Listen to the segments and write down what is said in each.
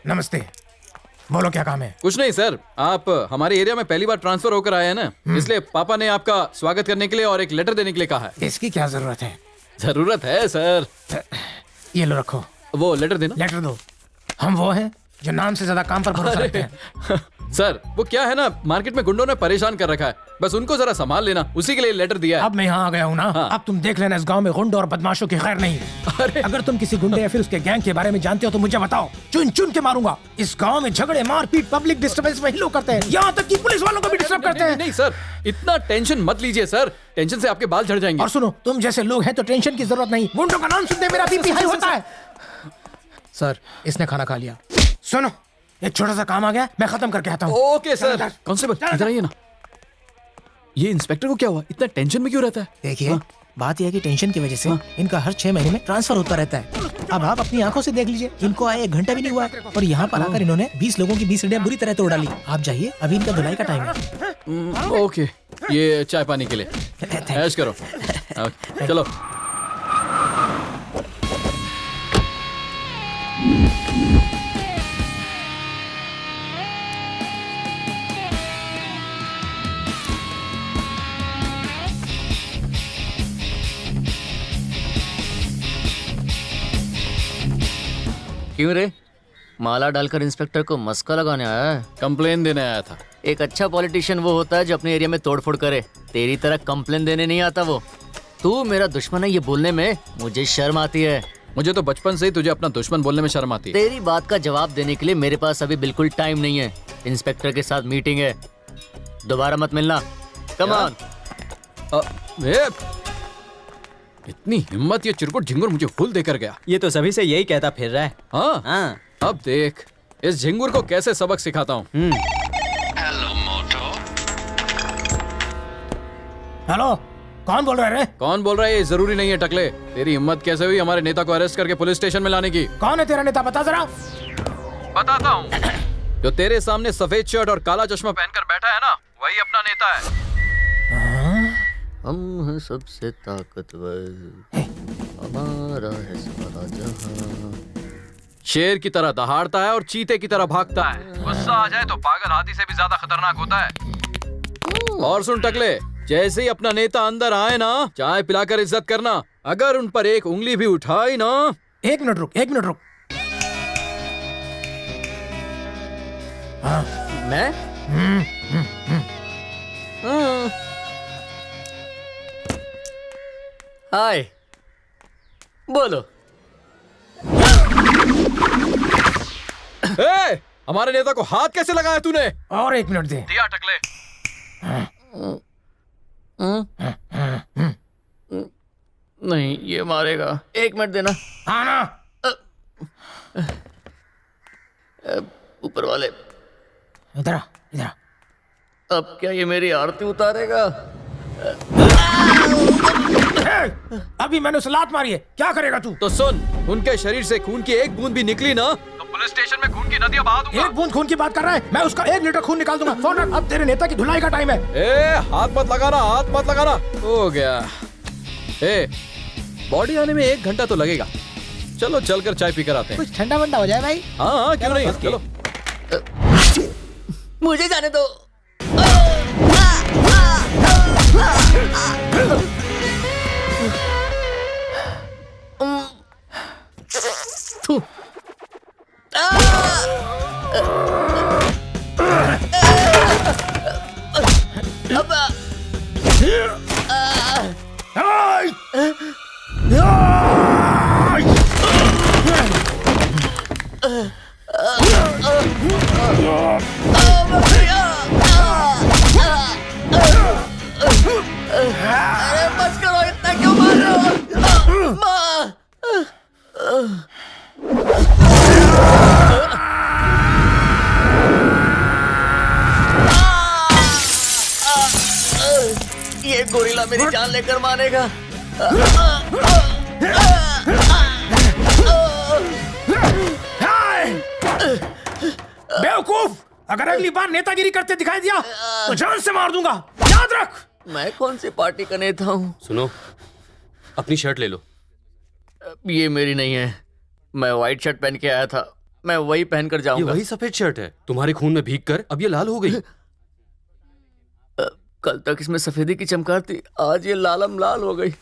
नमस्ते। बोलो क्या काम है? कुछ नहीं सर, आप हमारे एरिया में पहली बार ट्रांसफर होकर आए हैं ना, इसलिए पापा ने आपका स्वागत करने के लिए और एक लेटर देने के लिए कहा है। इसकी क्या जरूरत है? जरूरत है सर। ये लो रखो। वो लेटर देना। लेटर दो। हम वो हैं जो नाम से ज्यादा काम पर भरोसा रखते हैं। सर वो क्या है ना, मार्केट में गुंडों ने परेशान कर रखा है, बस उनको जरा संभाल लेना, उसी के लिए लेटर दिया है। अब मैं यहाँ आ गया हूँ ना, हाँ। अब तुम देख लेना इस गांव में गुंडों और बदमाशों की खैर नहीं। अरे अगर तुम किसी गुंडे या फिर उसके गैंग के बारे में जानते हो तो मुझे बताओ, चुन चुन के मारूंगा। इस गांव में झगड़े, मारपीट, पब्लिक डिस्टर्बेंस वही लोग करते हैं, यहाँ तक कि पुलिस वालों को भी डिस्टर्ब करते हैं। नहीं सर, इतना टेंशन मत लीजिए सर, टेंशन से आपके बाल झड़ जाएंगे। और सुनो, तुम जैसे लोग हैं तो टेंशन की जरूरत नहीं। गुंडों का नाम सुनते मेरा बीपी हाई होता है। सर इसने खाना खा लिया। सुनो, एक छोटा सा काम आ गया, मैं खत्म करके आता हूँ। Okay sir. कांस्टेबल इधर आइए ना। ये इंस्पेक्टर को क्या हुआ, इतना टेंशन में क्यों रहता है? देखिए, बात यह है कि टेंशन की वजह से इनका हर 6 महीने में ट्रांसफर होता रहता है। अब आप अपनी आंखों से देख लीजिए, इनको आए 1 घंटा भी नहीं हुआ है और यहाँ पर आकर इन्होंने 20 लोगों की 20 सीढ़ियाँ बुरी तरह तोड़ डाली। आप जाइए, अभी इनका धुलाई का टाइम है। ओके, ये चाय पानी के लिए ऐश करो। चलो। क्यों रे, माला डालकर इंस्पेक्टर को मस्का लगाने आया है? कंप्लेन देने आया था। एक अच्छा पॉलिटिशियन वो होता है जो अपने एरिया में तोड़फोड़ करे, तेरी तरह कंप्लेन देने नहीं आता वो। तू मेरा दुश्मन है ये बोलने में मुझे शर्म आती है। मुझे तो बचपन से ही तुझे अपना दुश्मन बोलने में शर्म आती है। तेरी बात का जवाब देने के लिए मेरे पास अभी बिल्कुल टाइम नहीं है। इंस्पेक्टर के साथ मीटिंग है, दोबारा मत मिलना। Come on. इतनी हिम्मत, ये चिरकुट झिंगुर मुझे फूल देकर गया। ये तो सभी से यही कहता फिर रहा है। हाँ? हाँ। अब देख इस झिंगुर को कैसे सबक सिखाता हूँ। हेलो, कौन बोल रहा है रे? कौन बोल रहा है ये जरूरी नहीं है टकले। तेरी हिम्मत कैसे हुई हमारे नेता को अरेस्ट करके पुलिस स्टेशन में लाने की? कौन है तेरा नेता, बता जरा। बताता हूँ। जो तेरे सामने सफेद शर्ट और काला चश्मा पहनकर बैठा है ना, वही अपना नेता है। हम हैं सबसे ताकतवर, हमारा है सारा जहां। शेर की तरह दहाड़ता है और चीते की तरह भागता है। गुस्सा आ जाए तो पागल हाथी से भी ज्यादा खतरनाक होता है। और सुन टकले, जैसे ही अपना नेता अंदर आए ना, चाय पिलाकर इज्जत करना। अगर उन पर एक उंगली भी उठाई ना। 1 मिनट रुक, 1 मिनट रुक। हाँ। मैं हाय, बोलो। ए, हमारे नेता को हाथ कैसे लगाया तूने? और 1 मिनट दे। दिया टकले। नहीं, ये मारेगा। 1 मिनट देना। हाँ ना। ऊपर वाले, इधर आ, इधर आ। अब क्या ये मेरी आरती उतारेगा? अभी मैंने उसे लात मारी है, क्या करेगा तू? तो सुन, उनके शरीर से खून की एक बूंद भी निकली ना तो पुलिस स्टेशन में खून की नदियां बहा दूंगा। 1 बूंद खून की बात कर रहा है, मैं उसका 1 लीटर खून निकाल दूंगा। फोन रख, अब तेरे नेता की धुलाई का टाइम है। ए, हाथ मत लगाना, हाथ मत लगाना। हो गया। ए, बॉडी आने में 1 घंटा तो लगेगा। चलो चलकर चाय पीकर आते हैं। कुछ ठंडा वंडा हो जाए भाई। हाँ हाँ, क्यों नहीं, चलो। मुझे जाने दो। अरे बस करो, इतना क्यों मार रहे हो? माँ! ये गोरिल्ला मेरी जान लेकर मारेगा। बेवकूफ, अगर अगली बार नेतागिरी करते दिखाई दिया तो जान से मार दूंगा, याद रख। मैं कौन सी पार्टी का नेता हूँ? सुनो, अपनी शर्ट ले लो। ये मेरी नहीं है, मैं व्हाइट शर्ट पहन के आया था। मैं वही पहनकर ये जाऊंगा। वही सफेद शर्ट है, तुम्हारे खून में भीग कर अब ये लाल हो गई। कल तक इसमें सफेदी की चमकार थी, आज ये लालम लाल हो गई।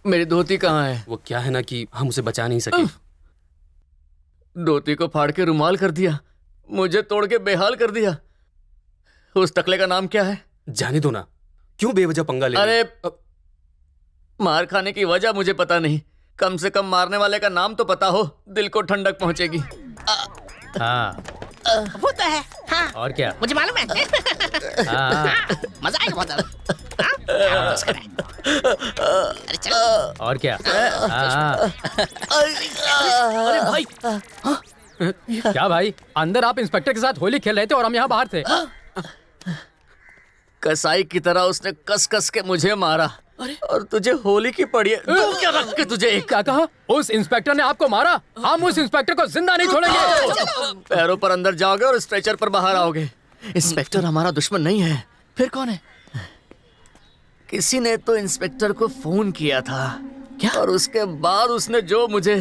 मेरी धोती कहाँ है? वो क्या है ना कि हम उसे बचा नहीं सके। धोती को फाड़ के रुमाल कर दिया, मुझे तोड़ के बेहाल कर दिया। उस टकले का नाम क्या है? जाने दो ना, क्यों बेवजह पंगा ले रहे अरे मार खाने की वजह मुझे पता नहीं, कम से कम मारने वाले का नाम तो पता हो, दिल को ठंडक पहुंचेगी। हाँ वो तो है। हाँ और क्या? मुझे मालूम है। हाँ मजा आएगा बहुत ज्यादा। हाँ? क्या बस कर रहा है? अरे चलो। और क्या? हाँ अरे भाई, क्या भाई, अंदर आप इंस्पेक्टर के साथ होली खेल रहे थे और हम यहाँ बाहर थे। कसाई की तरह उसने कस कस के मुझे मारा और तुझे होली की पड़ी है। तू क्या रख के तुझे एक क्या कहा? उस इंस्पेक्टर ने आपको मारा? हम उस इंस्पेक्टर को जिंदा नहीं छोड़ेंगे। पैरों पर अंदर जाओगे और स्ट्रेचर पर बाहर आओगे। इंस्पेक्टर हमारा दुश्मन नहीं है, फिर कौन है? किसी ने तो इंस्पेक्टर को फोन किया था क्या? और उसके बाद उसने जो मुझे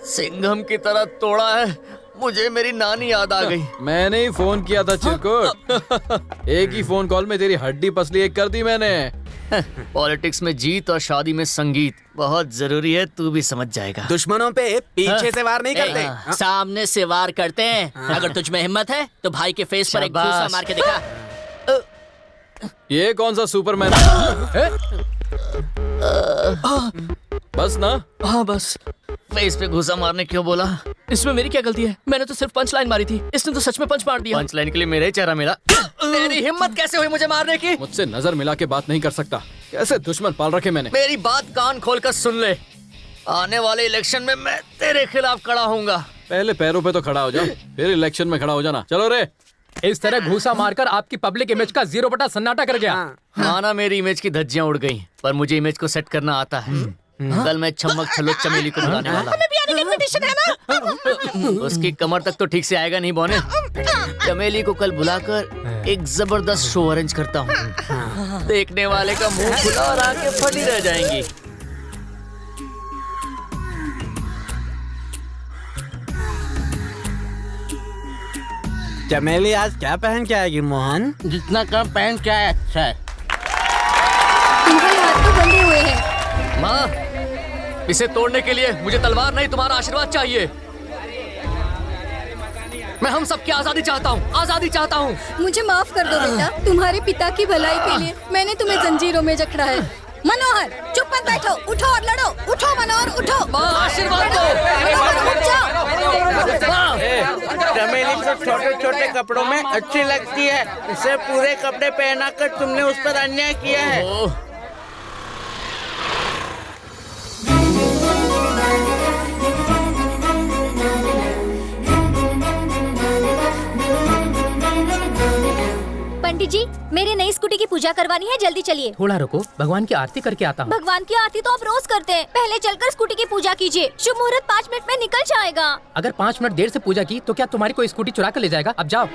सिंघम की तरह तोड़ा है, मुझे मेरी नानी याद आ गई। मैंने ही फोन किया था चिरकुट। एक ही फोन कॉल में तेरी हड्डी पसली एक कर दी मैंने। पॉलिटिक्स में जीत और शादी में संगीत बहुत जरूरी है, तू भी समझ जाएगा। दुश्मनों पे पीछे से वार नहीं करते। सामने से वार करते हैं। अगर तुझ में हिम्मत है तो भाई के फेस पर एक शाबाश। घूसा मार के दिखा। ये कौन सा सुपरमैन है? बस ना? हाँ बस। फेस पे घुसा मारने क्यों बोला? इसमें मेरी क्या गलती है? मैंने तो सिर्फ पंच लाइन मारी थी, इसने तो सच में पंच मार दिया। पंच लाइन के लिए मेरे चेहरा मिला। तेरी हिम्मत कैसे हुई मुझे मारने की? मुझसे नजर मिला के बात नहीं कर सकता। कैसे दुश्मन पाल रखे मैंने। मेरी बात कान खोलकर सुन ले, आने वाले इलेक्शन में मैं तेरे खिलाफ खड़ा होऊंगा। पहले पैरों पे तो खड़ा हो जाओ, फिर इलेक्शन में खड़ा हो जाना। चलो रे। इस तरह घूसा मारकर आपकी पब्लिक इमेज का 0 सन्नाटा कर गया। माना मेरी इमेज की धज्जियां उड़ गई, पर मुझे इमेज को सेट करना आता है। कल मैं छमक छलो चमेली को बुलाने वाला हूं। भी आने का इन्विटेशन है ना? उसकी कमर तक तो ठीक से आएगा नहीं बोने। चमेली को कल बुलाकर एक जबरदस्त शो अरेंज करता हूँ। देखने वाले का मुंह खुला और आंखें फटी रह जाएंगी। चमेली आज क्या पहन के आएगी मोहन? जितना कम पहन क्या है अच्छा है। तुम्हारे हाथ तो बंधे हुए हैं। माँ, इसे तोड़ने के लिए मुझे तलवार नहीं तुम्हारा आशीर्वाद चाहिए। मैं हम सबकी आजादी चाहता हूँ, आजादी चाहता हूँ। मुझे माफ कर दो बेटा, तुम्हारे पिता की भलाई के लिए मैंने तुम्हें जंजीरों में जकड़ा है। मनोहर चुप मत बैठो, उठो और लड़ो। उठो मनोहर उठो। माँ आशीर्वाद दो। मनोहर उठ जाओ। माँ, चमेली को छोटे छोटे कपड़ों में अच्छी लगती है, इसे पूरे कपड़े पहना कर तुमने उस पर अन्याय किया है। ओह, पंडित जी, मेरी नई स्कूटी की पूजा करवानी है, जल्दी चलिए। थोड़ा रुको, भगवान की आरती करके आता हूँ। भगवान की आरती तो आप रोज करते हैं, पहले चलकर स्कूटी की पूजा कीजिए। शुभ मुहूर्त 5 मिनट में निकल जाएगा। अगर 5 मिनट देर से पूजा की तो क्या तुम्हारी कोई स्कूटी चुरा कर ले जाएगा? अब जाओ।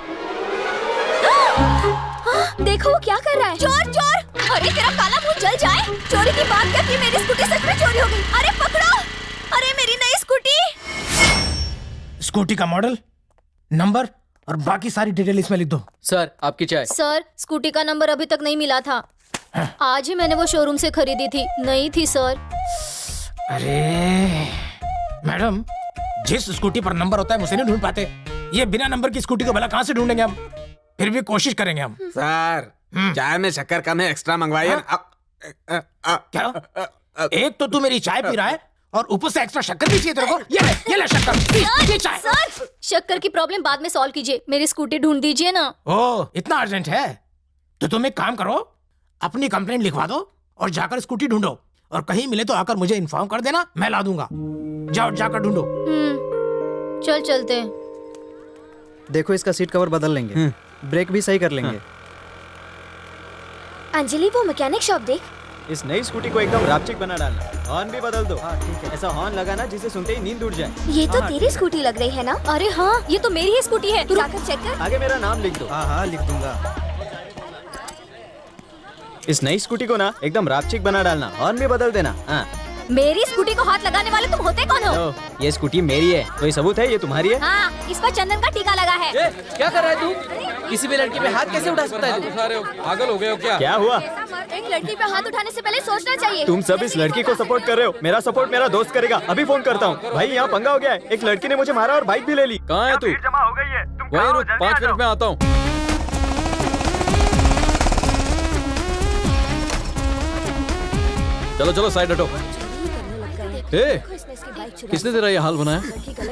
देखो वो क्या कर रहा है। चोर चोर! अरे तेरा काला मुंह जल जाए। चोरी की बात करके मेरी स्कूटी सच में चोरी हो गई। अरे पकड़ो! अरे मेरी नई स्कूटी। स्कूटी का मॉडल, नंबर और बाकी सारी डिटेल इसमें लिख दो। सर आपकी चाय। सर, स्कूटी का नंबर अभी तक नहीं मिला था। आज ही मैंने वो शोरूम से खरीदी थी, नहीं थी सर। अरे मैडम, जिस स्कूटी पर नंबर होता है उसे नहीं ढूंढ पाते। ये बिना नंबर की स्कूटी को भला कहाँ से ढूंढेंगे हम? फिर भी कोशिश करेंगे हम। सर, चाय में शक्कर कम है, एक्स्ट्रा मंगवाइए। क्या? एक तो तू मेरी चाय पी रहा है और ऊपर से एक्स्ट्रा शक्कर भी चाहिए तेरे को? ये ले शक्कर, ये चाय। सर, शक्कर की प्रॉब्लम बाद में सॉल्व कीजिए, मेरी स्कूटी ढूंढ दीजिए ना। ओह, इतना अर्जेंट है? तो तुम एक काम करो, अपनी कंप्लेंट लिखवा दो और जाकर स्कूटी ढूंढो, और कहीं मिले तो आकर मुझे इन्फॉर्म कर देना, मैं ला दूंगा। जाओ जाकर ढूंढो। चल चलते हैं। देखो इसका सीट कवर बदल लेंगे, ब्रेक भी सही कर लेंगे। अंजलि, वो मैकेनिक शॉप देख। इस नई स्कूटी को एकदम रापचिक बना डालना, हॉर्न भी बदल दो। ठीक है, ऐसा हॉर्न लगाना जिसे सुनते ही नींद उड़ जाए। ये तो तेरी स्कूटी लग रही है ना? अरे हाँ, ये तो मेरी ही स्कूटी है। तू जाकर चेक कर। आगे मेरा नाम लिख दो। हाँ लिख दूंगा। इस नई स्कूटी को ना एकदम रापचिक बना डालना, हॉर्न भी बदल देना। हाँ मेरी स्कूटी को हाथ लगाने वाले तुम होते कौन हो? लो, ये स्कूटी मेरी है। कोई सबूत है ये तुम्हारी है? हाँ, इस पर चंदन का टीका लगा है। क्या कर रहा है तू? किसी भी लड़की पे हाथ कैसे उठा सकता है तू? उठा रहे हो? पागल हो गए हो क्या? क्या हुआ? एक लड़की पे हाथ उठाने से पहले सोचना चाहिए। तुम सब इस लड़की को सपोर्ट कर रहे हो। मेरा सपोर्ट मेरा दोस्त करेगा। अभी फोन करता हूँ। भाई यहाँ पंगा हो गया है। एक लड़की ने मुझे मारा और बाइक भी ले ली। कहाँ है तू? जमा हो गई है। तुम वहीं रुक, 5 मिनट में आता हूँ। चलो चलो साइड हटो। ए, किसने तेरा ये हाल बनाया?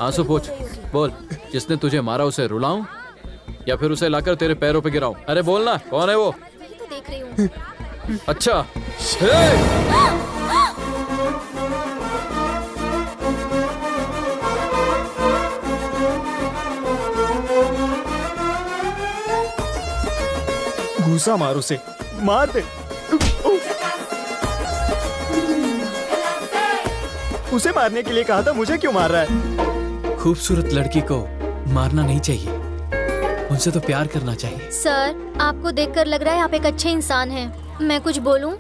आंसू पोंछ, बोल। जिसने तुझे मारा उसे रुलाऊं या फिर उसे लाकर तेरे पैरों पे गिराऊं? अरे बोलना, कौन है वो? तो देख रही हूँ। अच्छा। ए! घूसा मार उसे, मार दे। उसे मारने के लिए कहा था, मुझे क्यों मार रहा है? खूबसूरत लड़की को मारना नहीं चाहिए, उनसे तो प्यार करना चाहिए। सर, आपको देखकर लग रहा है आप एक अच्छे इंसान हैं। मैं कुछ बोलूं?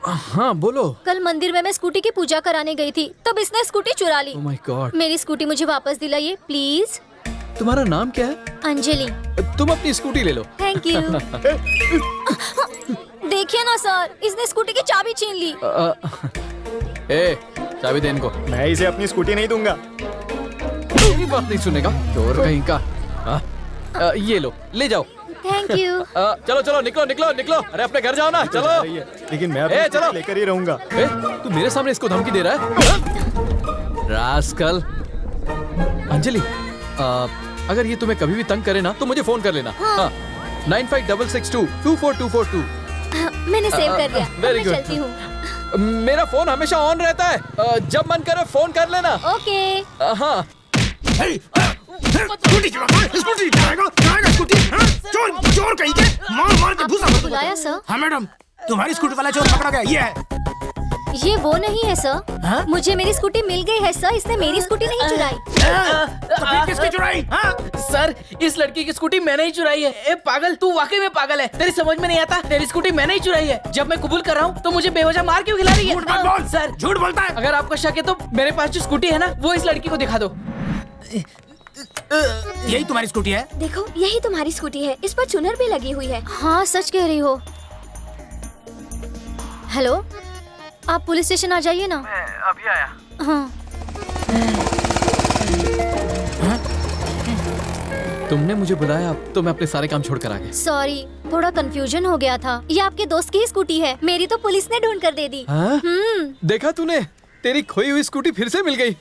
हाँ बोलो। कल मंदिर में मैं स्कूटी की पूजा कराने गई थी, तब इसने स्कूटी चुरा ली। Oh my god. मेरी स्कूटी मुझे वापस दिलाइए प्लीज। तुम्हारा नाम क्या है? अंजलि। तुम अपनी स्कूटी ले लो। Thank you. देखिए ना सर, इसने स्कूटी की चाबी छीन ली। ए, चाबी दे इनको। मैं इसे अपनी स्कूटी नहीं दूंगा। मेरी बात नहीं सुनेगा, चोर कहीं का। ये लो, ले जाओ। Thank you. चलो चलो, निकलो निकलो निकलो। अरे अपने घर जाओ ना, चलो। लेकिन मैं ए, अपनी चलो। स्कूटी लेकर ही रहूंगा। ए, तू मेरे सामने इसको धमकी दे रहा है? रास्कल। अंजलि, अगर ये तुम्हें कभी भी तंग करे ना तो मुझे फोन कर लेना। हाँ। 9566224242। मैंने सेव कर लिया। Very मैं good. चलती हूँ। मेरा फोन हमेशा ऑन रहता है, जब मन करे फोन कर लेना। ओके। हाँ। चोर कहीं के मार के भूसा आपने बुलाया सर? हाँ मैडम, तुम्हारी स्कूटी वाला चोर पकड़ा गया। ये है। ये वो नहीं है सर। हाँ? मुझे मेरी स्कूटी मिल गई है सर, इसने मेरी स्कूटी नहीं चुराई। तो फिर किसकी चुराई? हाँ? सर, इस लड़की की स्कूटी मैंने ही चुराई है। ए पागल, तू वाकई में पागल है। तेरी समझ में नहीं आता, तेरी स्कूटी मैंने ही चुराई है। जब मैं कबूल कर रहा हूँ तो मुझे बेवजह मार क्यों खिला रही है? झूठ मत बोल। सर, झूठ बोलता है। अगर आपको शक है तो मेरे पास जो स्कूटी है ना, वो इस लड़की को दिखा दो। यही तुम्हारी स्कूटी है? देखो, यही तुम्हारी स्कूटी है, इस पर चुनर भी लगी हुई है। हाँ, सच कह रही हो। हेलो, आप पुलिस स्टेशन आ जाइए ना। मैं अभी आया। हाँ। तुमने मुझे बुलाया तो मैं अपने सारे काम छोड़ कर आ गया। सॉरी, थोड़ा कंफ्यूजन हो गया था। ये आपके दोस्त की ही स्कूटी है, मेरी तो पुलिस ने ढूंढ कर दे दी। हाँ? देखा तूने, तेरी खोई हुई स्कूटी फिर से मिल गई।